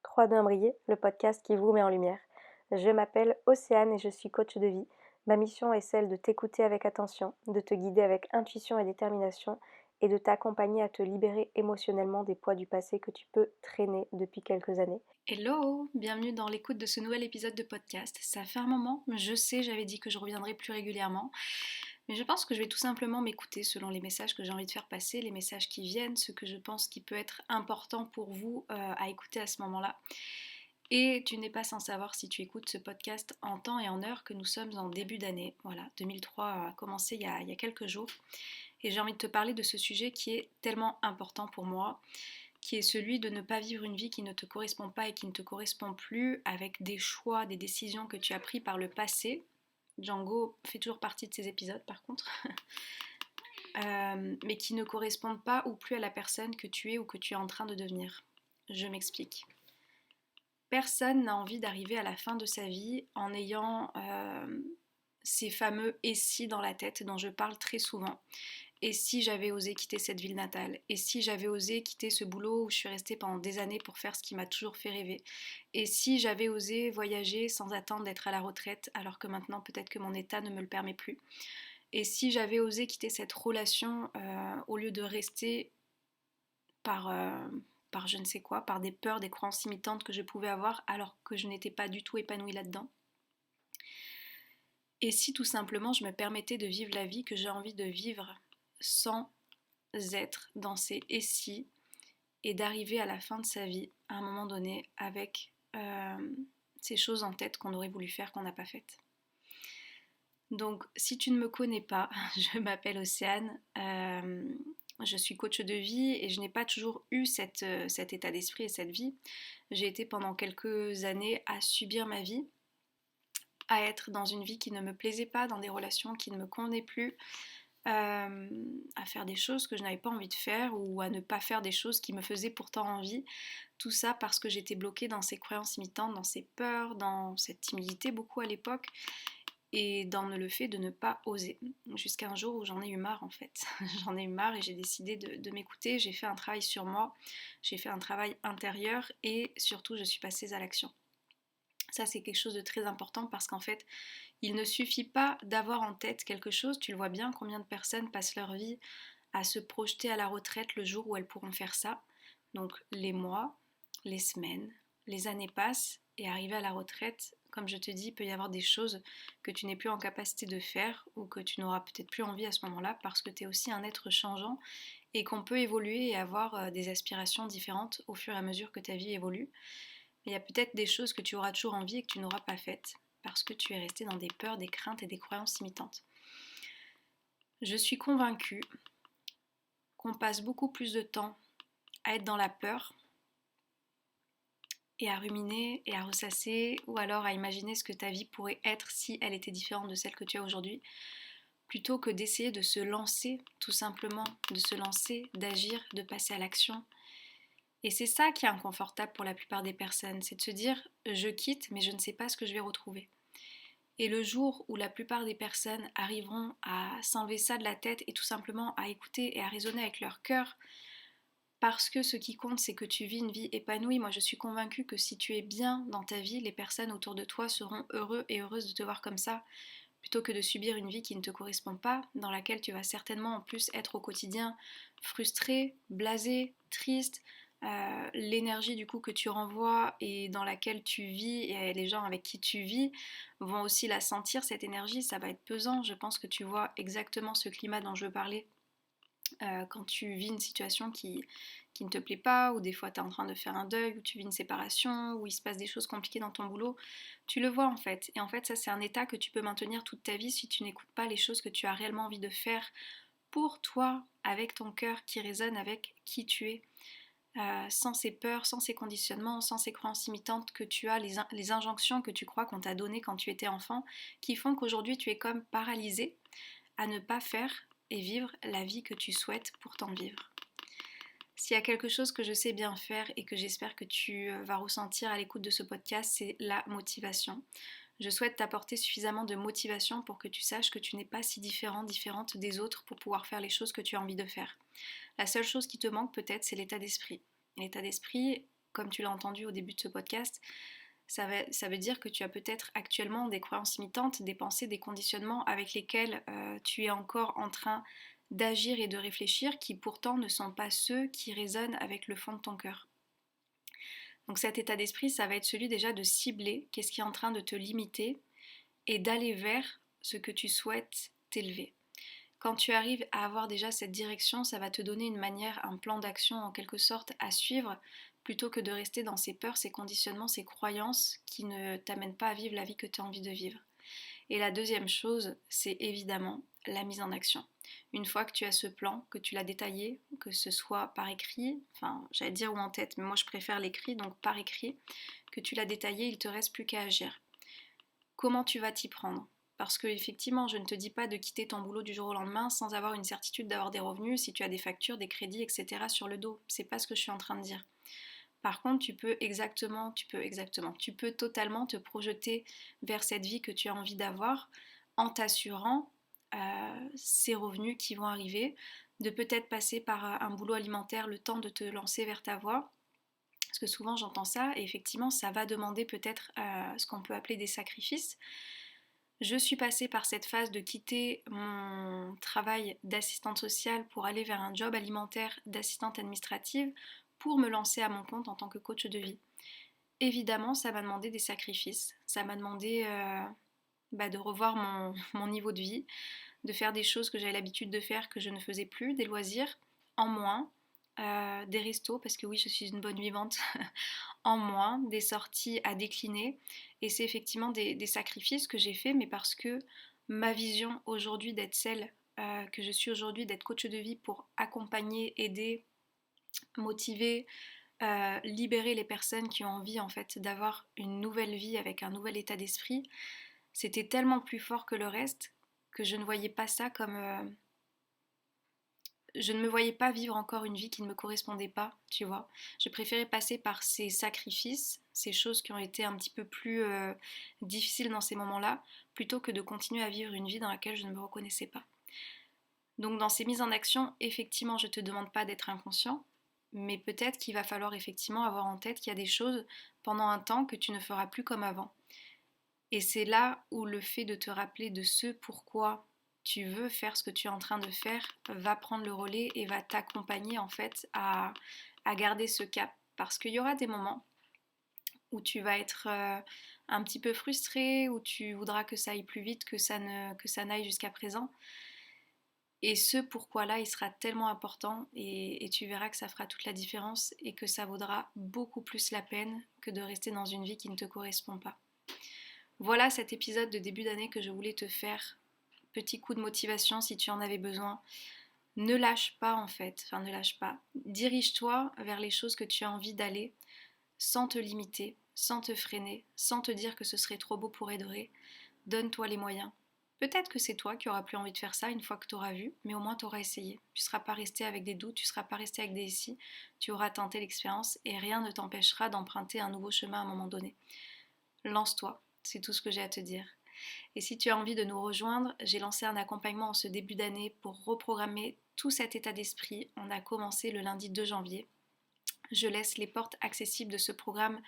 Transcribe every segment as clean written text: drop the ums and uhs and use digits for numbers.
Croix d'un briller, le podcast qui vous met en lumière. Je m'appelle Océane et je suis coach de vie. Ma mission est celle de t'écouter avec attention, de te guider avec intuition et détermination et de t'accompagner à te libérer émotionnellement des poids du passé que tu peux traîner depuis quelques années. Hello, bienvenue dans l'écoute de ce nouvel épisode de podcast. Ça fait un moment, je sais, j'avais dit que je reviendrais plus régulièrement, mais je pense que je vais tout simplement m'écouter selon les messages que j'ai envie de faire passer, les messages qui viennent, ce que je pense qui peut être important pour vous à écouter à ce moment-là. Et tu n'es pas sans savoir si tu écoutes ce podcast en temps et en heure que nous sommes en début d'année. Voilà, 2003 a commencé il y a quelques jours. Et j'ai envie de te parler de ce sujet qui est tellement important pour moi, qui est celui de ne pas vivre une vie qui ne te correspond pas et qui ne te correspond plus avec des choix, des décisions que tu as pris par le passé. Django fait toujours partie de ces épisodes par contre. Mais qui ne correspondent pas ou plus à la personne que tu es ou que tu es en train de devenir. Je m'explique. Personne n'a envie d'arriver à la fin de sa vie en ayant ces fameux « et si » dans la tête dont je parle très souvent. Et si j'avais osé quitter cette ville natale? Et si j'avais osé quitter ce boulot où je suis restée pendant des années pour faire ce qui m'a toujours fait rêver? Et si j'avais osé voyager sans attendre d'être à la retraite alors que maintenant peut-être que mon état ne me le permet plus? Et si j'avais osé quitter cette relation au lieu de rester par je ne sais quoi, par des peurs, des croyances limitantes que je pouvais avoir alors que je n'étais pas du tout épanouie là-dedans? Et si tout simplement je me permettais de vivre la vie que j'ai envie de vivre sans être dans ces et si et d'arriver à la fin de sa vie, à un moment donné, avec ces choses en tête qu'on aurait voulu faire, qu'on n'a pas faites. Donc, si tu ne me connais pas, je m'appelle Océane, je suis coach de vie et je n'ai pas toujours eu cet état d'esprit et cette vie. J'ai été pendant quelques années à subir ma vie, à être dans une vie qui ne me plaisait pas, dans des relations qui ne me convenaient plus, à faire des choses que je n'avais pas envie de faire ou à ne pas faire des choses qui me faisaient pourtant envie. Tout ça parce que j'étais bloquée dans ces croyances limitantes, dans ces peurs, dans cette timidité beaucoup à l'époque et dans le fait de ne pas oser. Jusqu'à un jour où j'en ai eu marre en fait. J'en ai eu marre et j'ai décidé de m'écouter. J'ai fait un travail sur moi, j'ai fait un travail intérieur et surtout je suis passée à l'action. Ça, c'est quelque chose de très important parce qu'en fait, il ne suffit pas d'avoir en tête quelque chose. Tu le vois bien, combien de personnes passent leur vie à se projeter à la retraite le jour où elles pourront faire ça. Donc les mois, les semaines, les années passent et arrivé à la retraite, comme je te dis, il peut y avoir des choses que tu n'es plus en capacité de faire ou que tu n'auras peut-être plus envie à ce moment-là parce que tu es aussi un être changeant et qu'on peut évoluer et avoir des aspirations différentes au fur et à mesure que ta vie évolue. Mais il y a peut-être des choses que tu auras toujours envie et que tu n'auras pas faites parce que tu es resté dans des peurs, des craintes et des croyances limitantes. Je suis convaincue qu'on passe beaucoup plus de temps à être dans la peur et à ruminer et à ressasser ou alors à imaginer ce que ta vie pourrait être si elle était différente de celle que tu as aujourd'hui plutôt que d'essayer de se lancer tout simplement, de se lancer, d'agir, de passer à l'action. Et c'est ça qui est inconfortable pour la plupart des personnes, c'est de se dire je quitte mais je ne sais pas ce que je vais retrouver. Et le jour où la plupart des personnes arriveront à s'enlever ça de la tête et tout simplement à écouter et à raisonner avec leur cœur, parce que ce qui compte c'est que tu vis une vie épanouie, moi je suis convaincue que si tu es bien dans ta vie, les personnes autour de toi seront heureux et heureuses de te voir comme ça, plutôt que de subir une vie qui ne te correspond pas, dans laquelle tu vas certainement en plus être au quotidien frustré, blasé, triste, l'énergie du coup que tu renvoies et dans laquelle tu vis et les gens avec qui tu vis vont aussi la sentir cette énergie, ça va être pesant. Je pense que tu vois exactement ce climat dont je veux parler quand tu vis une situation qui ne te plaît pas, ou des fois tu es en train de faire un deuil, ou tu vis une séparation, ou il se passe des choses compliquées dans ton boulot, tu le vois en fait. Et en fait ça c'est un état que tu peux maintenir toute ta vie si tu n'écoutes pas les choses que tu as réellement envie de faire pour toi, avec ton cœur qui résonne avec qui tu es. Sans ces peurs, sans ces conditionnements, sans ces croyances limitantes que tu as, les injonctions que tu crois qu'on t'a données quand tu étais enfant, qui font qu'aujourd'hui tu es comme paralysé à ne pas faire et vivre la vie que tu souhaites pourtant vivre. S'il y a quelque chose que je sais bien faire et que j'espère que tu vas ressentir à l'écoute de ce podcast, c'est la motivation. Je souhaite t'apporter suffisamment de motivation pour que tu saches que tu n'es pas si différente des autres pour pouvoir faire les choses que tu as envie de faire. La seule chose qui te manque peut-être, c'est l'état d'esprit. L'état d'esprit, comme tu l'as entendu au début de ce podcast, ça veut dire que tu as peut-être actuellement des croyances limitantes, des pensées, des conditionnements avec lesquels tu es encore en train d'agir et de réfléchir, qui pourtant ne sont pas ceux qui résonnent avec le fond de ton cœur. Donc cet état d'esprit, ça va être celui déjà de cibler qu'est-ce qui est en train de te limiter et d'aller vers ce que tu souhaites t'élever. Quand tu arrives à avoir déjà cette direction, ça va te donner une manière, un plan d'action en quelque sorte à suivre, plutôt que de rester dans ces peurs, ces conditionnements, ces croyances qui ne t'amènent pas à vivre la vie que tu as envie de vivre. Et la deuxième chose, c'est évidemment la mise en action. Une fois que tu as ce plan, que tu l'as détaillé, que ce soit par écrit, enfin j'allais dire ou en tête, mais moi je préfère l'écrit, donc par écrit, que tu l'as détaillé, il ne te reste plus qu'à agir. Comment tu vas t'y prendre ? Parce que effectivement, je ne te dis pas de quitter ton boulot du jour au lendemain sans avoir une certitude d'avoir des revenus, si tu as des factures, des crédits, etc. sur le dos. C'est pas ce que je suis en train de dire. Par contre, tu peux totalement te projeter vers cette vie que tu as envie d'avoir en t'assurant ces revenus qui vont arriver, de peut-être passer par un boulot alimentaire le temps de te lancer vers ta voie. Parce que souvent j'entends ça et effectivement ça va demander peut-être ce qu'on peut appeler des sacrifices. Je suis passée par cette phase de quitter mon travail d'assistante sociale pour aller vers un job alimentaire d'assistante administrative pour me lancer à mon compte en tant que coach de vie. Évidemment, ça m'a demandé des sacrifices. Ça m'a demandé de revoir mon niveau de vie, de faire des choses que j'avais l'habitude de faire que je ne faisais plus, des loisirs en moins, des restos, parce que oui, je suis une bonne vivante, en moins, des sorties à décliner. Et c'est effectivement des sacrifices que j'ai faits, mais parce que ma vision aujourd'hui d'être celle que je suis aujourd'hui, d'être coach de vie pour accompagner, aider, motiver, libérer les personnes qui ont envie en fait d'avoir une nouvelle vie avec un nouvel état d'esprit, c'était tellement plus fort que le reste que je ne voyais pas ça comme je ne me voyais pas vivre encore une vie qui ne me correspondait pas, tu vois. Je préférais passer par ces sacrifices, ces choses qui ont été un petit peu plus difficiles dans ces moments-là, plutôt que de continuer à vivre une vie dans laquelle je ne me reconnaissais pas. Donc dans ces mises en action, effectivement, je ne te demande pas d'être inconscient, mais peut-être qu'il va falloir effectivement avoir en tête qu'il y a des choses pendant un temps que tu ne feras plus comme avant. Et c'est là où le fait de te rappeler de ce pourquoi tu veux faire ce que tu es en train de faire va prendre le relais et va t'accompagner en fait à garder ce cap. Parce qu'il y aura des moments où tu vas être un petit peu frustré, où tu voudras que ça aille plus vite que ça n'aille jusqu'à présent. Et ce pourquoi-là, il sera tellement important et tu verras que ça fera toute la différence et que ça vaudra beaucoup plus la peine que de rester dans une vie qui ne te correspond pas. Voilà cet épisode de début d'année que je voulais te faire. Petit coup de motivation si tu en avais besoin. Ne lâche pas en fait, enfin ne lâche pas. Dirige-toi vers les choses que tu as envie d'aller sans te limiter, sans te freiner, sans te dire que ce serait trop beau pour être vrai. Donne-toi les moyens. Peut-être que c'est toi qui auras plus envie de faire ça une fois que tu auras vu, mais au moins tu auras essayé. Tu ne seras pas resté avec des doutes, tu ne seras pas resté avec des si, tu auras tenté l'expérience et rien ne t'empêchera d'emprunter un nouveau chemin à un moment donné. Lance-toi, c'est tout ce que j'ai à te dire. Et si tu as envie de nous rejoindre, j'ai lancé un accompagnement en ce début d'année pour reprogrammer tout cet état d'esprit. On a commencé le lundi 2 janvier. Je laisse les portes accessibles de ce programme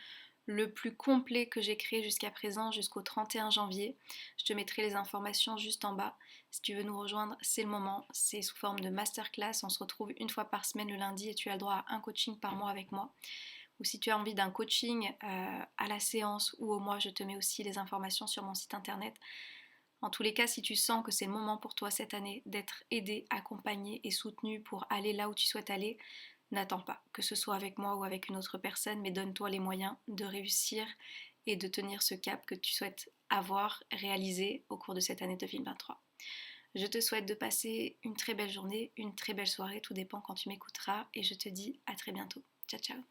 le plus complet que j'ai créé jusqu'à présent jusqu'au 31 janvier. Je te mettrai les informations juste en bas. Si tu veux nous rejoindre, c'est le moment. C'est sous forme de masterclass. On se retrouve une fois par semaine le lundi et tu as le droit à un coaching par mois avec moi. Ou si tu as envie d'un coaching à la séance ou au mois, je te mets aussi les informations sur mon site internet. En tous les cas, si tu sens que c'est le moment pour toi cette année d'être aidé, accompagné et soutenu pour aller là où tu souhaites aller, n'attends pas, que ce soit avec moi ou avec une autre personne, mais donne-toi les moyens de réussir et de tenir ce cap que tu souhaites avoir réalisé au cours de cette année 2023. Je te souhaite de passer une très belle journée, une très belle soirée, tout dépend quand tu m'écouteras, et je te dis à très bientôt. Ciao, ciao.